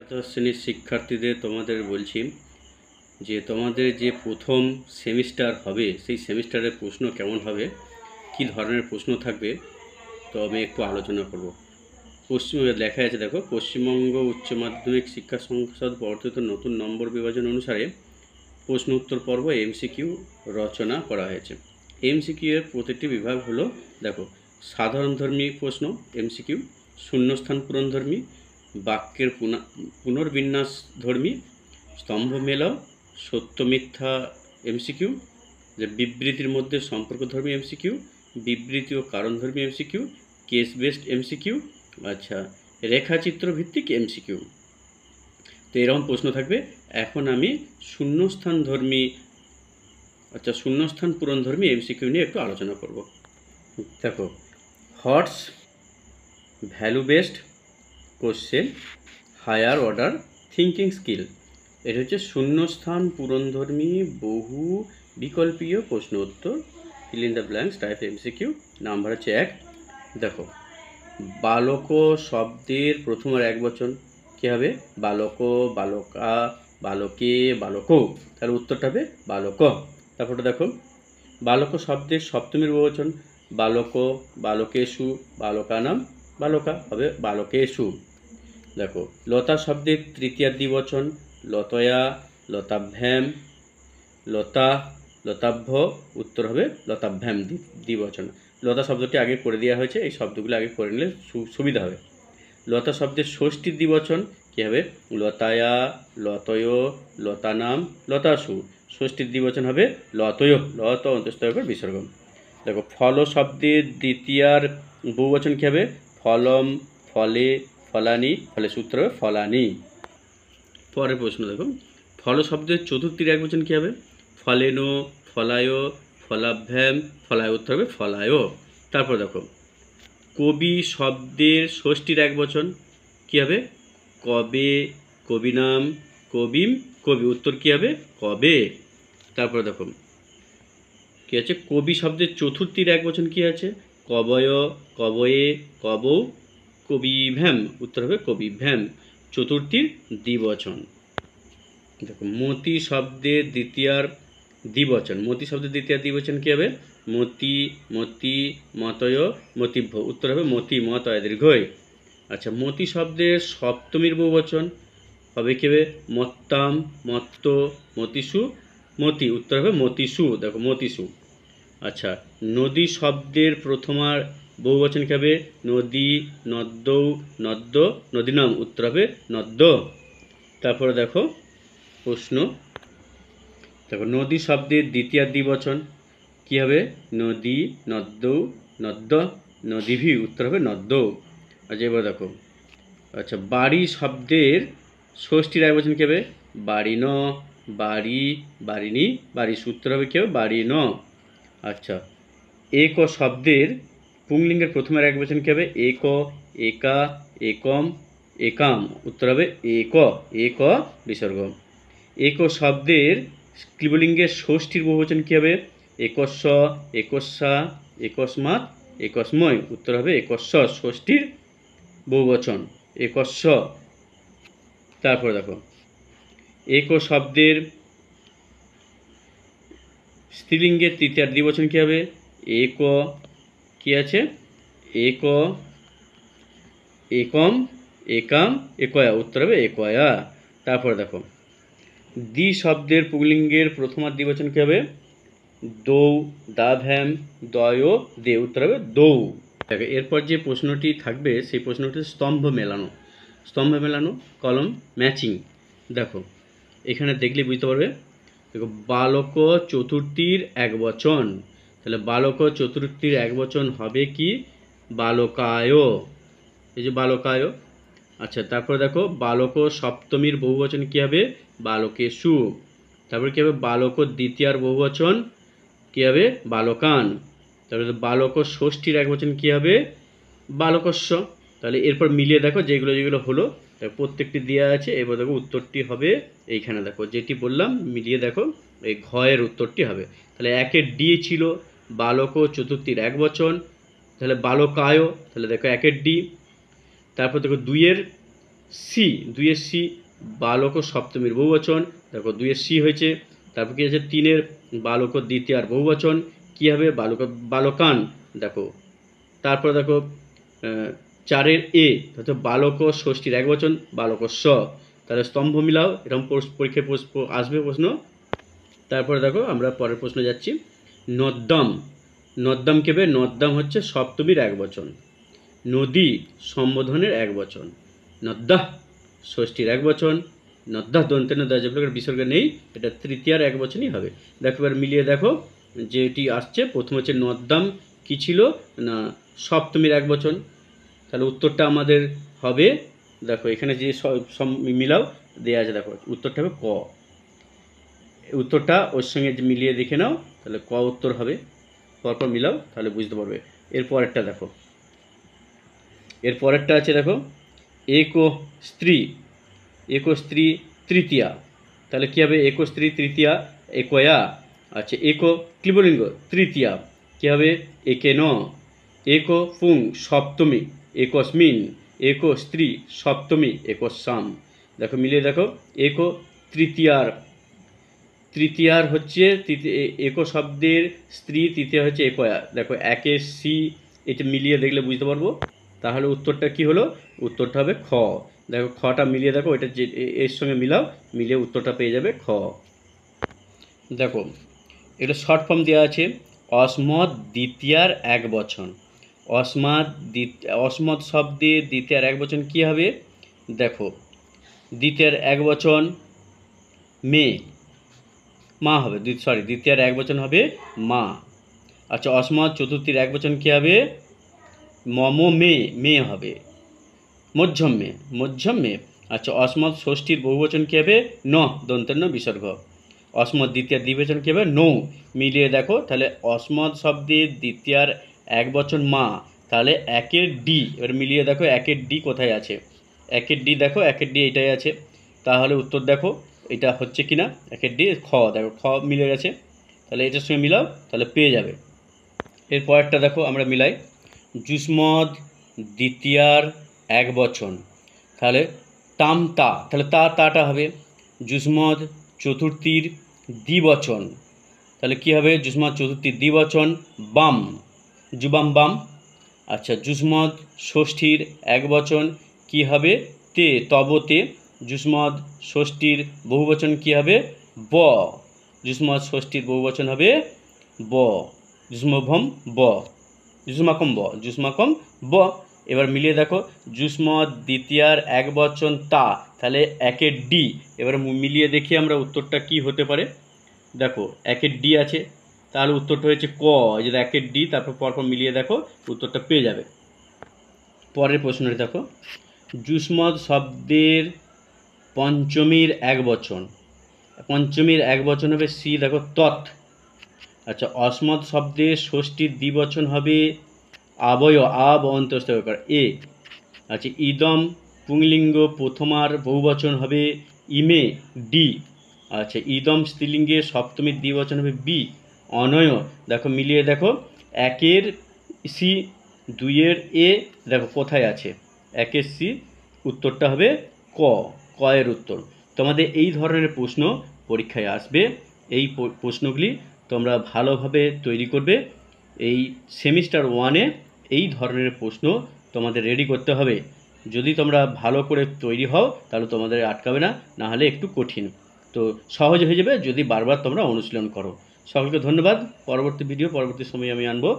দ্বাদশ শ্রেণীর শিক্ষার্থীদের তোমাদের বলছি যে তোমাদের যে প্রথম সেমিস্টার হবে সেই সেমিস্টারের প্রশ্ন কেমন হবে, কি ধরনের প্রশ্ন থাকবে, তো আমি একটু আলোচনা করব। লেখা আছে, দেখো, পশ্চিমবঙ্গ উচ্চ মাধ্যমিক শিক্ষা সংসদ বর্ধিত নতুন নম্বর বিভাজন অনুসারে প্রশ্ন উত্তর পর্ব এমসিকিউ রচনা করা হয়েছে। এমসিকিউ এর প্রতিটি বিভাগ হলো, দেখো, সাধারণধর্মী প্রশ্ন এমসিকিউ, শূন্যস্থান পূরণধর্মী, বাক্যের পুনর্বিন্যাস ধর্মী, স্তম্ভ মেলাও, সত্য মিথ্যা এমসিকিউ, যে বিবৃতির মধ্যে সম্পর্কধর্মী এমসিকিউ, বিবৃতি ও কারণধর্মী এমসিকিউ, কেস বেসড এমসিকিউ, আচ্ছা, রেখাচিত্র ভিত্তিক এমসিকিউ। তো এরকম প্রশ্ন থাকবে। এখন আমি শূন্যস্থান পূরণধর্মী এমসিকিউ নিয়ে একটু আলোচনা করব। দেখো, HOTS value based question, higher order thinking skill. এটা হচ্ছে শূন্যস্থান পূরণধর্মী বহু বিকল্পীয় প্রশ্ন উত্তর, fill in the blanks type MCQ. Number হচ্ছে 1। দেখো, বালক শব্দের প্রথম আর এক বচন কী হবে? বালক, বালকা, বালকে, বালক। তাহলে উত্তরটা হবে বালক। তারপরে দেখো, বালক শব্দের সপ্তমীর বহুবচন বালক, বালকেষু, বালকানাম, বালকা হবে বালকেষু। দেখো, লতা শব্দের তৃতীয় দ্বিবচন লতয়া, লতাভ্যাম, লতা, লতাভ্য, উত্তর হবে লতাভ্যাম দ্বিবচন। লতা শব্দটি আগে করে দেওয়া হয়েছে, এই শব্দগুলো আগে করে নিলে সুবিধা হবে। লতা শব্দের ষষ্ঠীর দ্বিবচন কী হবে? লতায়া, লতয়, লতানাম, লতাসু। ষষ্ঠীর দ্বিবচন হবে লতয়, লত অন্তস্থের উপর বিসর্গ। দেখো, ফল শব্দের দ্বিতীয়ার বহুবচন কী হবে? ফলম, ফলে, ফলানি, ফলে সূত্র হবে ফলানি। পরের প্রশ্ন দেখো, ফল শব্দের চতুর্থীর এক বচন কী হবে? ফলেনো, ফলায়, ফলাভ্যাম, ফলায়, উত্তর হবে ফলায়। তারপর দেখো, কবি শব্দের ষষ্ঠীর এক বচন কী হবে? কবে, কবিনাম, কবিম, কবি, উত্তর কী হবে? কবে। তারপর দেখো, কী আছে? কবি শব্দের চতুর্থীর এক বচন কী আছে? কবয়, কবয়ে, কবৌ, কবিভ্যাম, উত্তর হবে কবিভ্যাম, চতুর্থীর দ্বিবচন। দেখো, মতি শব্দের দ্বিতীয়ার দ্বিবচন, মতি শব্দের দ্বিতীয় দ্বিবচন কী হবে? মতি, মতি, মতয়, মতিভ্য, উত্তর হবে মতি, মতয় দীর্ঘই। আচ্ছা, মতি শব্দের সপ্তমীর বহুবচন হবে কী হবে? মত্তাম, মত্ত, মতিষু, মতি, উত্তর হবে মতিষু। দেখো, মতিষু। আচ্ছা, নদী শব্দের প্রথমার বহুবচন কী হবে? নদী, নদ্যৌ, নদ্য, নদীনাম, উত্তর হবে নদ্য। তারপরে দেখো প্রশ্ন, দেখো, নদী শব্দের দ্বিতীয় দ্বিবচন কী হবে? নদী, নদ্যৌ, নদ্য, নদীভি, উত্তর হবে নদ্য। আচ্ছা, এবার দেখো, আচ্ছা, বাড়ি শব্দের ষষ্ঠীর এক বচন কী হবে? বাড়ি ন, বাড়ি, বাড়িনি, বাড়ি, সূত্র হবে কী হবে? বাড়ি ন। আচ্ছা, এক শব্দের পুংলিঙ্গের প্রথমের এক বচন কী হবে? এক, একা, একম, একাম, উত্তর হবে এক, এক বিসর্গ। এক শব্দের ক্লিবলিঙ্গের ষষ্ঠীর বহুবচন কী হবে? একস্য, একস্যা, একস্মাৎ, একস্ময়, উত্তর হবে একস্য, ষষ্ঠীর বহুবচন একস্য। তারপর দেখো, এক শব্দের স্ত্রীলিঙ্গের তৃতীয় দ্বিবচন কী হবে? এক, কী আছে? এক, একম, একাম, একয়া, উত্তর হবে একয়া। তারপর দেখো, দ্বি শব্দের পুংলিঙ্গের প্রথমার দ্বিবচন কী হবে? দৌ, দাভ্যাম, দয়, দে, উত্তর হবে দৌ। দেখো, এরপর যে প্রশ্নটি থাকবে সেই প্রশ্নটি স্তম্ভ মেলানো। স্তম্ভ মেলানো, কলম ম্যাচিং। দেখো, এখানে দেখলে বুঝতে পারবে। দেখো, বালক চতুর্থীর এক বচন, তাহলে বালক চতুর্থীর এক বচন হবে কি? বালকায়, এই যে বালকায়। আচ্ছা, তারপরে দেখো, বালক সপ্তমীর বহুবচন কী হবে? বালকেষু। তারপরে কী হবে? বালক দ্বিতীয়ার বহুবচন কী হবে? বালকান। তারপরে বালক ষষ্ঠীর এক বচন কী হবে? বালকস্য। তাহলে এরপর মিলিয়ে দেখো যেগুলো যেগুলো হলো, প্রত্যেকটি দেওয়া আছে। এবার দেখো উত্তরটি হবে এইখানে, দেখো যেটি বললাম মিলিয়ে দেখো, এই ঘয়ের উত্তরটি হবে। তাহলে একের ডি ছিল বালক চতুর্থীর এক বচন, তাহলে বালকায়, তাহলে দেখো একের ডি। তারপর দেখো দুইয়ের সি, 2-এর সি বালক ও সপ্তমীর বহুবচন, দেখো 2-এর সি হয়েছে। তারপর কি আছে 3-এর বালক ও দ্বিতীয়ার বহুবচন, কী হবে বালকান, দেখো। তারপর দেখো 4-এর এ, হয়তো বালক ও ষষ্ঠীর একবচন বালক স, তাহলে স্তম্ভ মিলাও, এরকম পরীক্ষায় আসবে প্রশ্ন। তারপরে দেখো আমরা পরের প্রশ্ন যাচ্ছি। নদ্যম, নদ্যম কে হবে, নদ্যম হচ্ছে সপ্তমীর একবচন। নদী সম্বোধনের একবচন। নদ্যাহ ষষ্ঠীর একবচন। নদ্যাহ দন্তেন দাজের বিসর্গ নেই, এটা তৃতীয়ার একবচনই হবে। দেখো এবার মিলিয়ে দেখো যেটি আসছে। প্রথম হচ্ছে নদ্যাম কী ছিল না সপ্তমীর একবচন, তাহলে উত্তরটা আমাদের হবে, দেখো এখানে যে সব মিলাও দেওয়া আছে, দেখো উত্তরটা হবে ক। উত্তরটা ওর সঙ্গে মিলিয়ে দেখে নাও, তাহলে ক উত্তর হবে। পরপর মিলাও তাহলে বুঝতে পারবে। এরপরেরটা দেখো, এরপরেরটা আছে দেখো একো স্ত্রী, একো স্ত্রী তৃতীয়া, তাহলে কী হবে একো স্ত্রী তৃতীয়া একয়া। আচ্ছা একো ক্লিবলিঙ্গ তৃতীয়া, কী হবে একে ন। একো পুং সপ্তমী একস্মিন, একো স্ত্রী সপ্তমী একস্যাম। দেখো মিলিয়ে দেখো একো তৃতীয়ার, তৃতীয়ার হচ্ছে একো শব্দের স্ত্রী, তৃতীয়া হচ্ছে একয়া। দেখো একের সি, এটা মিলিয়ে দেখলে বুঝতে পারবো। তাহলে উত্তরটা কি হলো, উত্তরটা হবে খ। দেখো খটা মিলিয়ে দেখো, এটা যে এর সঙ্গে মিলাও, মিলিয়ে উত্তরটা পেয়ে যাবে খ। দেখো এটা শর্ট ফর্ম দেওয়া আছে, অসমত দ্বিতীয়ার একবচন। অসমত শব্দে দ্বিতীয়ার একবচন কী হবে, দেখো দ্বিতীয়ার একবচন মে, মা হবে, দ্বিতীয়ার একবচন হবে মা। আচ্ছা অসমত চতুর্থীর একবচন কী হবে, মম মে, মে হবে, মধ্যম মে, মধ্যম মে। আচ্ছা অসমত ষষ্ঠীর বহুবচন কী হবে ন, দন্তের ন বিসর্গ। অসমত দ্বিতীয়ার দ্বিবচন কী হবে নৌ। মিলিয়ে দেখো তাহলে অসমত শব্দের দ্বিতীয়ার একবচন মা, তাহলে একের ডি, এবার মিলিয়ে দেখো একের ডি কোথায় আছে, একের ডি দেখো, একের ডি এটাই আছে। তাহলে উত্তর দেখো এটা হচ্ছে কি না, একের ডি খ, দেখো খ মিলে গেছে, তাহলে এটার সঙ্গে মিলাও তাহলে পেয়ে যাবে। এরপরটা দেখো আমরা মিলাই, যুষ্মদ দ্বিতীয়ার একবচন, তাহলে তাম তা, তাহলে তাটা হবে। যুষ্মদ চতুর্থীর দ্বিবচন, তাহলে কী হবে যুষ্মদ চতুর্থীর দ্বিবচন বাম, যুবাম বাম। আচ্ছা যুষ্মদ ষষ্ঠীর একবচন কী হবে তে, তবতে। যুষ্মদ ষষ্ঠীর বহুবচন কী হবে ব, যুষ্মদ ষষ্ঠীর বহুবচন হবে ব। যুষ্মভম ব, যুষ্মাকম ব, যুষ্মাকম ব। এবার মিলিয়ে দেখো যুষ্মদ দ্বিতীয়ার একবচন তা, তাহলে একের ডি। এবার মিলিয়ে দেখি আমরা উত্তরটা কি হতে পারে। দেখো একের ডি আছে, তাহলে উত্তরটা হয়েছে ক, যেটা একের ডি। তারপর পরপর মিলিয়ে দেখো উত্তরটা পেয়ে যাবে। পরের প্রশ্নটি দেখো, যুষ্মদ শব্দের পঞ্চমীর একবচন, পঞ্চমীর একবচন হবে সি, দেখো তৎ। আচ্ছা অসমদ শব্দের ষষ্ঠীর দ্বিবচন হবে আবয়, আব অন্তস্থ এ। আচ্ছা ইদম পুংলিঙ্গ প্রথমার বহুবচন হবে ইমে, ডি। আচ্ছা ইদম স্ত্রীলিঙ্গের সপ্তমীর দ্বিবচন হবে বি, অনয়। দেখো মিলিয়ে দেখো একের সি, 2-এর এ, দেখো কোথায় আছে একের সি, উত্তরটা হবে ক, ক এর উত্তর। তোমাদের এই ধরনের প্রশ্ন পরীক্ষায় আসবে, এই প্রশ্নগুলি তোমরা ভালোভাবে তৈরি করবে। এই সেমিস্টার 1-এ এই ধরনের প্রশ্ন তোমাদের রেডি করতে হবে। যদি তোমরা ভালো করে তৈরি হও তাহলে তোমাদের আটকাবে না, না হলে একটু কঠিন। তো সহজ হয়ে যাবে যদি বারবার তোমরা অনুশীলন করো। সকলকে ধন্যবাদ। পরবর্তী ভিডিও পরবর্তী সময়ে আমি আনবো।